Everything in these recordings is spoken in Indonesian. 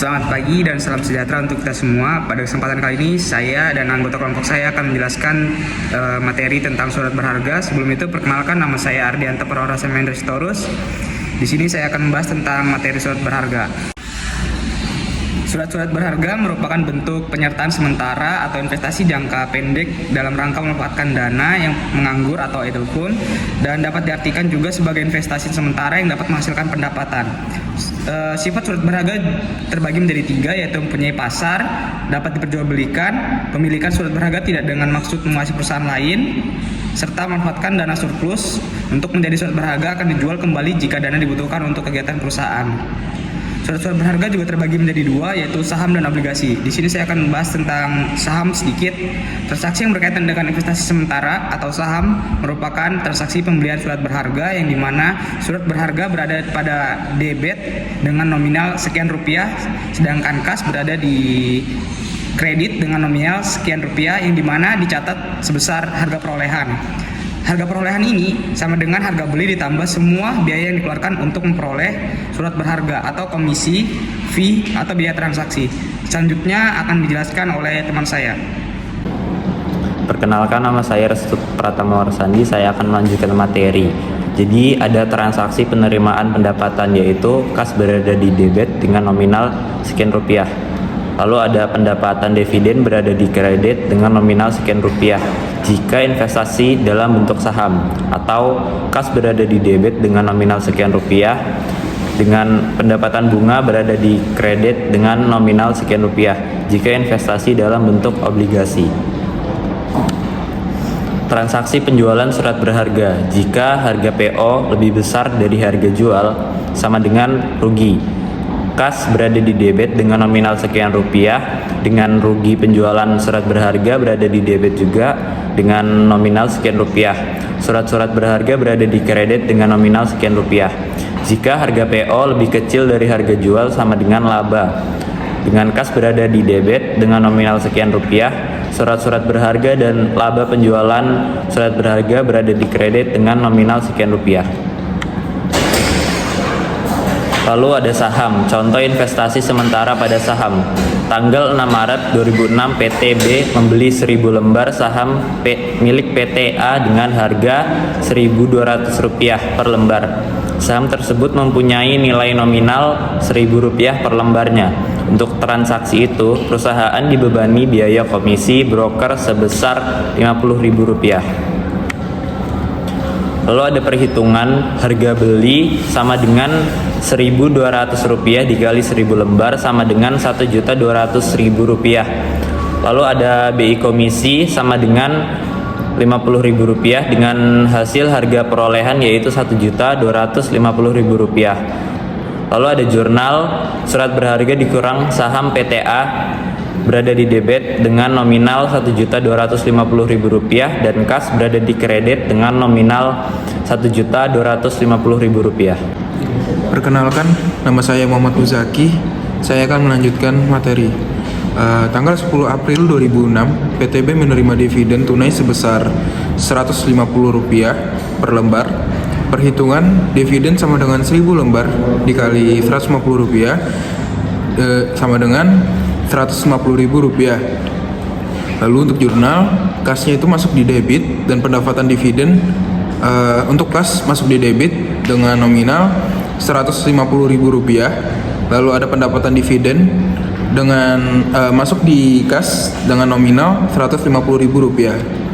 Selamat pagi dan salam sejahtera untuk kita semua. Pada kesempatan kali ini saya dan anggota kelompok saya akan menjelaskan materi tentang surat berharga. Sebelum itu perkenalkan, nama saya Ardianto Perora Semendra Sitorus. Di sini saya akan membahas tentang materi surat berharga. Surat-surat berharga merupakan bentuk penyertaan sementara atau investasi jangka pendek dalam rangka memanfaatkan dana yang menganggur atau idle fund, dan dapat diartikan juga sebagai investasi sementara yang dapat menghasilkan pendapatan. Sifat surat berharga terbagi menjadi 3, yaitu mempunyai pasar, dapat diperjualbelikan, pemilikan surat berharga tidak dengan maksud menguasai perusahaan lain, serta memanfaatkan dana surplus. Untuk menjadi surat berharga akan dijual kembali jika dana dibutuhkan untuk kegiatan perusahaan. Surat-surat berharga juga terbagi menjadi 2, yaitu saham dan obligasi. Di sini saya akan membahas tentang saham sedikit. Transaksi yang berkaitan dengan investasi sementara atau saham merupakan transaksi pembelian surat berharga yang dimana surat berharga berada pada debit dengan nominal sekian rupiah, sedangkan kas berada di kredit dengan nominal sekian rupiah yang dimana dicatat sebesar harga perolehan. Harga perolehan ini sama dengan harga beli ditambah semua biaya yang dikeluarkan untuk memperoleh surat berharga atau komisi, fee, atau biaya transaksi. Selanjutnya akan dijelaskan oleh teman saya. Perkenalkan, nama saya Restu Pratama Warsandi. Saya akan melanjutkan materi. Jadi ada transaksi penerimaan pendapatan, yaitu kas berada di debit dengan nominal sekian rupiah. Lalu ada pendapatan dividen berada di kredit dengan nominal sekian rupiah jika investasi dalam bentuk saham, atau kas berada di debit dengan nominal sekian rupiah dengan pendapatan bunga berada di kredit dengan nominal sekian rupiah jika investasi dalam bentuk obligasi. Transaksi penjualan surat berharga, jika harga PO lebih besar dari harga jual sama dengan rugi. Kas berada di debit dengan nominal sekian rupiah, dengan rugi penjualan surat berharga berada di debit juga dengan nominal sekian rupiah. Surat-surat berharga berada di kredit dengan nominal sekian rupiah. Jika harga PO lebih kecil dari harga jual sama dengan laba. Dengan kas berada di debit dengan nominal sekian rupiah, surat-surat berharga dan laba penjualan surat berharga berada di kredit dengan nominal sekian rupiah. Lalu ada saham, contoh investasi sementara pada saham. Tanggal 6 Maret 2006 PTB membeli 1000 lembar saham milik PTA dengan harga Rp1.200 per lembar. Saham tersebut mempunyai nilai nominal Rp1.000 per lembarnya. Untuk transaksi itu, perusahaan dibebani biaya komisi broker sebesar Rp50.000. Lalu ada perhitungan harga beli sama dengan Rp1.200 dikali 1000 lembar sama dengan Rp1.200.000. Lalu ada BI komisi sama dengan Rp50.000 dengan hasil harga perolehan yaitu Rp1.250.000. Lalu ada jurnal surat berharga dikurang saham PTA berada di debit dengan nominal Rp1.250.000 dan kas berada di kredit dengan nominal Rp1.250.000. Perkenalkan, nama saya Muhammad Uzaki. Saya akan melanjutkan materi. Tanggal 10 April 2006, PTB menerima dividen tunai sebesar Rp150 per lembar. Perhitungan dividen sama dengan 1000 lembar dikali Rp150 sama dengan Rp150.000. Lalu untuk jurnal, kasnya itu masuk di debit dan pendapatan dividen untuk kas masuk di debit dengan nominal Rp150.000. Lalu ada pendapatan dividen dengan masuk di kas dengan nominal Rp150.000.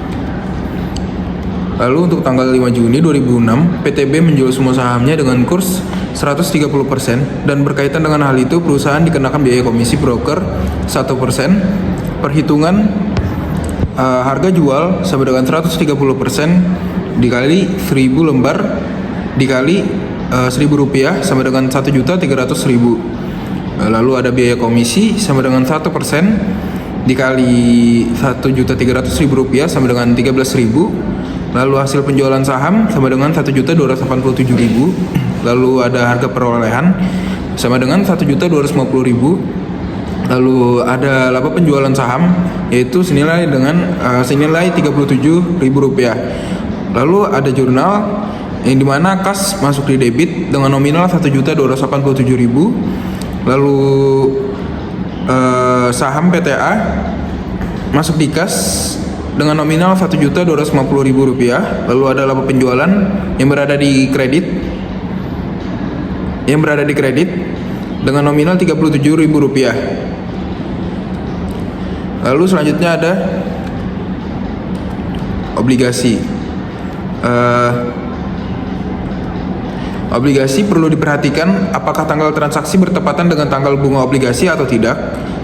Lalu untuk tanggal 5 Juni 2006, PTB menjual semua sahamnya dengan kurs 130%, dan berkaitan dengan hal itu perusahaan dikenakan biaya komisi broker 1%. Perhitungan harga jual sama dengan 130% dikali 1000 lembar dikali Rp1.000 sama dengan Rp1.300.000. Lalu ada biaya komisi sama dengan 1% dikali Rp1.300.000 sama dengan Rp13.000. Lalu hasil penjualan saham sama dengan Rp1.287.000. Lalu ada harga perolehan sama dengan Rp1.250.000. Lalu ada laba penjualan saham yaitu senilai Rp37.000. Lalu ada jurnal yang dimana kas masuk di debit dengan nominal Rp1.287.000. Lalu saham PTA masuk di kas dengan nominal Rp1.250.000. Lalu ada laba penjualan yang berada di kredit dengan nominal Rp37.000. Lalu selanjutnya ada obligasi. Obligasi perlu diperhatikan apakah tanggal transaksi bertepatan dengan tanggal bunga obligasi atau tidak.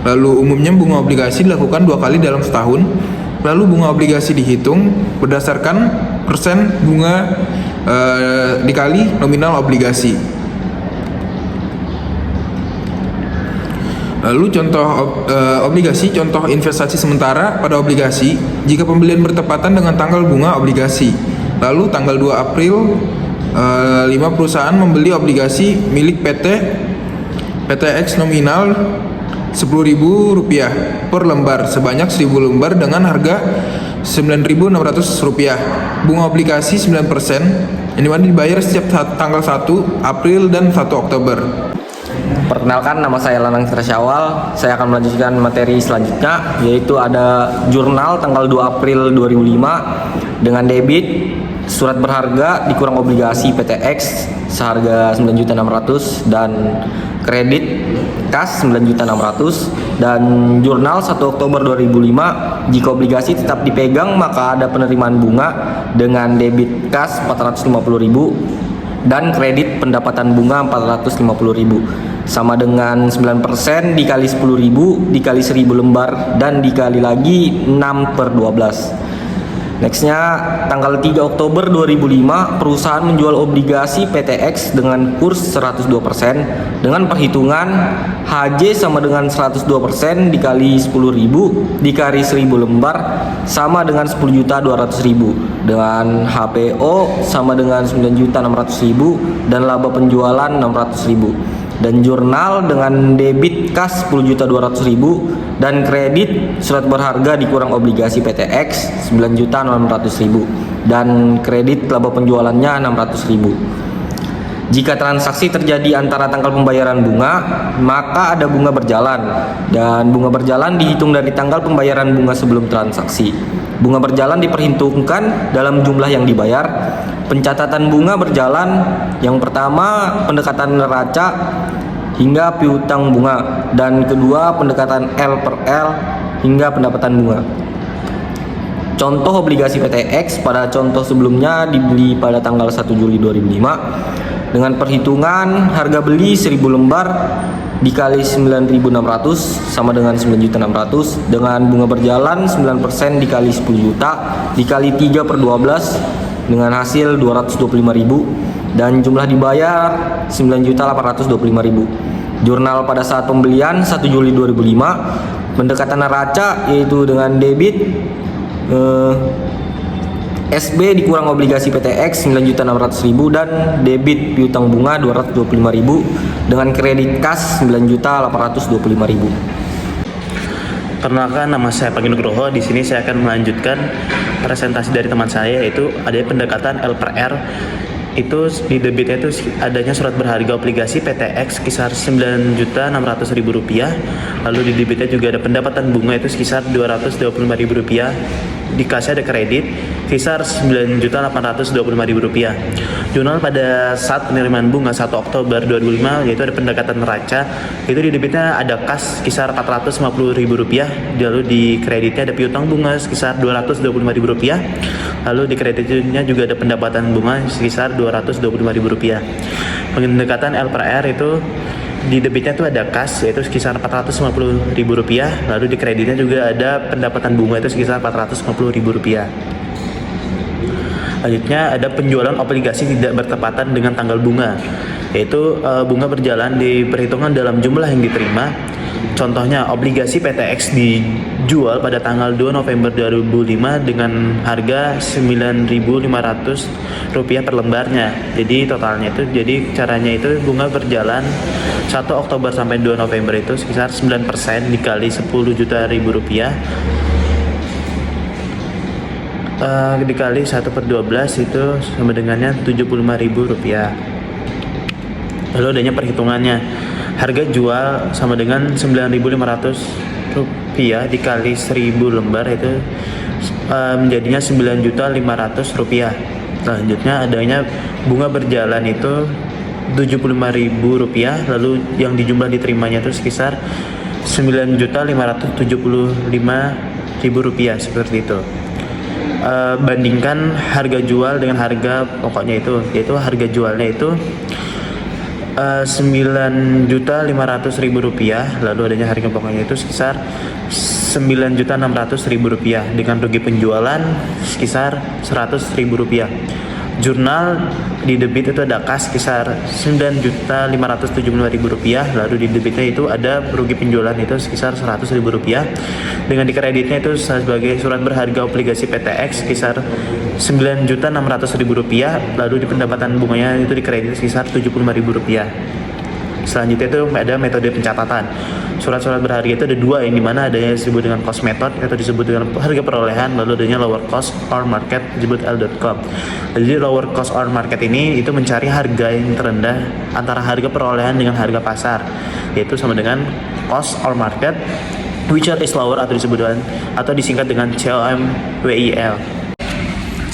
Lalu umumnya bunga obligasi dilakukan 2 kali dalam setahun. Lalu bunga obligasi dihitung berdasarkan persen bunga dikali nominal obligasi. Lalu contoh obligasi, contoh investasi sementara pada obligasi jika pembelian bertepatan dengan tanggal bunga obligasi. Lalu tanggal 2 April 5 perusahaan membeli obligasi milik PTX nominal Rp10.000 per lembar sebanyak 1.000 lembar dengan harga Rp9.600. Bunga obligasi 9% yang dimana dibayar setiap tanggal 1 April dan 1 Oktober. Perkenalkan, nama saya Lanang Fitra Syawal. Saya akan melanjutkan materi selanjutnya, yaitu ada jurnal tanggal 2 April 2005 dengan debit surat berharga dikurang obligasi PTX seharga 9.600.000 dan kredit kas 9.600.000, dan jurnal 1 Oktober 2005 jika obligasi tetap dipegang maka ada penerimaan bunga dengan debit kas 450.000 dan kredit pendapatan bunga 450.000 sama dengan 9% dikali 10.000 dikali 1.000 lembar dan dikali lagi 6/12. Nextnya tanggal 3 Oktober 2005 perusahaan menjual obligasi PTX dengan kurs 102% dengan perhitungan HJ sama dengan 102% dikali 10.000 dikali 1.000 lembar sama dengan 10.200.000 dengan HPO sama dengan 9.600.000 dan laba penjualan 600.000. Dan jurnal dengan debit kas 10.200.000 dan kredit surat berharga dikurang obligasi PTX 9.600.000 dan kredit laba penjualannya 600.000. Jika transaksi terjadi antara tanggal pembayaran bunga, maka ada bunga berjalan dan bunga berjalan dihitung dari tanggal pembayaran bunga sebelum transaksi. Bunga berjalan diperhitungkan dalam jumlah yang dibayar. Pencatatan bunga berjalan yang pertama pendekatan neraca hingga piutang bunga dan kedua pendekatan L per L hingga pendapatan bunga. Contoh obligasi PTX pada contoh sebelumnya dibeli pada tanggal 1 Juli 2005 dengan perhitungan harga beli 1.000 lembar dikali 9.600 sama dengan 9.600.000 dengan bunga berjalan 9% dikali 10 juta dikali 3/12 dengan hasil 225.000 dan jumlah dibayar 9.825.000. Jurnal pada saat pembelian 1 Juli 2005 pendekatan neraca yaitu dengan debit SB dikurang obligasi PTX 9.600.000 dan debit piutang bunga 225.000 dengan kredit kas 9.825.000. Perkenalkan, nama saya Pagi Nugroho. Di sini saya akan melanjutkan presentasi dari teman saya, yaitu ada pendekatan L per R. Itu di debitnya itu adanya surat berharga obligasi PTX kisar Rp9.600.000. Lalu di debitnya juga ada pendapatan bunga itu sekitar Rp225.000. Di kasnya ada kredit kisar Rp9.825.000. Jurnal pada saat penerimaan bunga 1 Oktober 2005 yaitu ada pendekatan neraca, itu di debitnya ada kas kisar Rp450.000, lalu di kreditnya ada piutang bunga sekitar Rp225.000, lalu di kreditnya juga ada pendapatan bunga sekitar Rp225.000. Pendekatan L per R itu di debitnya tuh ada kas yaitu sekitar Rp450.000, lalu di kreditnya juga ada pendapatan bunga itu sekitar Rp450.000. Selanjutnya ada penjualan obligasi tidak bertepatan dengan tanggal bunga, yaitu bunga berjalan diperhitungkan dalam jumlah yang diterima. Contohnya obligasi PTX dijual pada tanggal 2 November 2005 dengan harga Rp9.500 per lembarnya. Jadi totalnya itu, jadi caranya itu bunga berjalan 1 Oktober sampai 2 November itu sekitar 9% dikali 10 juta ribu rupiah dikali 1/12 itu sama dengannya Rp75.000. Lalu adanya perhitungannya. Harga jual sama dengan Rp9.500 dikali 1.000 lembar itu menjadinya Rp9.500.000. Selanjutnya adanya bunga berjalan itu Rp75.000, lalu yang dijumlah diterimanya itu sekitar Rp9.575.000 seperti itu. Bandingkan harga jual dengan harga pokoknya itu, yaitu harga jualnya itu Rp9.500.000, lalu adanya harga pokoknya itu sekitar Rp9.600.000 dengan rugi penjualan sekitar Rp100.000. Jurnal di debit itu ada kas sekitar Rp9.575.000, lalu di debitnya itu ada rugi penjualan itu sekitar Rp100.000. Dengan dikreditnya itu sebagai surat berharga obligasi PTX sekitar Rp9.600.000, lalu di pendapatan bunganya itu dikredit sekitar Rp75.000. Selanjutnya itu ada metode pencatatan. Surat-surat berharga itu ada dua, yang dimana ada yang disebut dengan cost method atau disebut dengan harga perolehan, lalu adanya lower cost or market disebut L.com. Jadi lower cost or market ini itu mencari harga yang terendah antara harga perolehan dengan harga pasar, yaitu sama dengan cost or market, which is lower atau disingkat dengan COMWIL.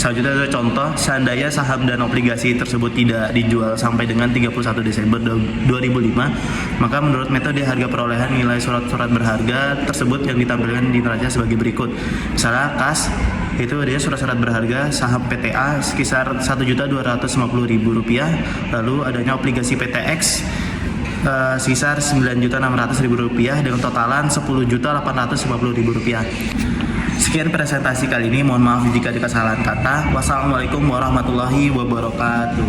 Selanjutnya ada contoh, seandainya saham dan obligasi tersebut tidak dijual sampai dengan 31 Desember 2005, maka menurut metode harga perolehan nilai surat-surat berharga tersebut yang ditampilkan di neraca sebagai berikut. Misalnya kas itu ada surat-surat berharga saham PTA sekitar Rp1.250.000, lalu adanya obligasi PTX sekitar Rp9.600.000 dengan totalan Rp10.850.000. Sekian presentasi kali ini, mohon maaf jika ada kesalahan kata. Wassalamualaikum warahmatullahi wabarakatuh.